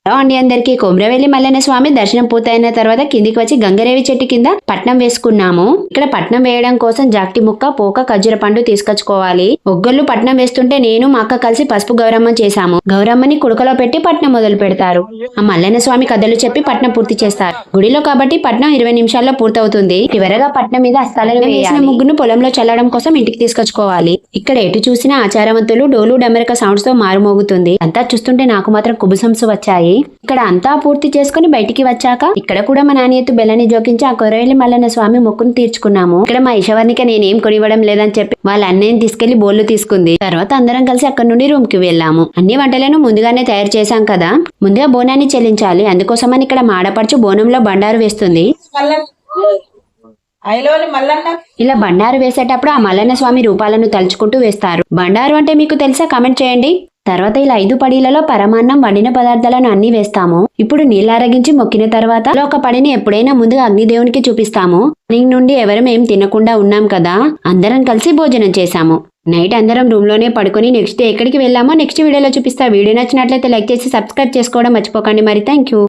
Hello అండి అందరికీ. కొమ్రవెల్లి మల్లన్న స్వామి దర్శనం పూర్తయిన తర్వాత కిందికి వచ్చి గంగరేవి చెట్టు కింద పట్నం వేసుకున్నాము. ఇక్కడ పట్నం వేయడం కోసం జాక్టి ముక్క, పోక, ఖర్జూర పండు తీసుకొచ్చుకోవాలి. ఒగ్గొల్లు పట్నం వేస్తుంటే నేను మా అక్క కలిసి పసుపు గౌరమ్మం చేశాము. గౌరమ్మని కుడుకలో పెట్టి పట్నం మొదలు పెడతారు. ఆ మల్లన్న స్వామి కథలు చెప్పి పట్నం పూర్తి చేస్తారు. గుడిలో కాబట్టి పట్నం 20 నిమిషాల్లో పూర్తవుతుంది. చివరగా పట్నం మీద అస్తాలను వేసిన ముగ్గును పొలంలో చల్లడం కోసం ఇంటికి తీసుకొచ్చుకోవాలి. ఇక్కడ ఎటు చూసినా ఆచారవంతులు డోలు డమరక సౌండ్స్ తో మారుమోగుతుంది. అంతా చూస్తుంటే నాకు మాత్రం కుబుసంసు వచ్చాయి. ఇక్కడ అంతా పూర్తి చేసుకుని బయటికి వచ్చాక ఇక్కడ కూడా మా నాన్నయ్యతో బెల్లని జోకించి ఆ కొరవేలి మల్లన్న స్వామి మొక్కును తీర్చుకున్నాము. ఇక్కడ మా ఈశవర్ణిక నేనేం కొనివ్వడం లేదని చెప్పి వాళ్ళ అన్నయ్యని తీసుకెళ్లి బోళ్లు తీసుకుంది. తర్వాత అందరం కలిసి అక్కడ నుండి రూమ్ కి వెళ్ళాము. అన్ని వంటలను ముందుగానే తయారు చేశాం కదా, ముందుగా బోనాన్ని చెల్లించాలి. అందుకోసమని ఇక్కడ మాడపడుచు బోనంలో బండారు వేస్తుంది. ఇలా బండారు వేసేటప్పుడు ఆ మల్లన్న స్వామి రూపాలను తలుచుకుంటూ వేస్తారు. బండారు అంటే మీకు తెలుసా? కామెంట్ చేయండి. తర్వాత ఇలా 5 పడీలలో పరమాన్నం, వండిన పదార్థాలను అన్ని వేస్తాము. ఇప్పుడు నీళ్ళారగించి మొక్కిన తర్వాత ఒక పడిని ఎప్పుడైనా ముందుగా అగ్నిదేవునికి చూపిస్తాము. మార్నింగ్ నుండి ఎవరం ఏం తినకుండా ఉన్నాం కదా, అందరం కలిసి భోజనం చేశాము. నైట్ అందరం రూమ్ లోనే పడుకొని నెక్స్ట్ డే ఎక్కడికి వెళ్ళామో నెక్స్ట్ వీడియోలో చూపిస్తా. వీడియో నచ్చినట్లయితే లైక్ చేసి సబ్స్క్రైబ్ చేసుకోవడం మర్చిపోకండి. మరి థ్యాంక్ యూ.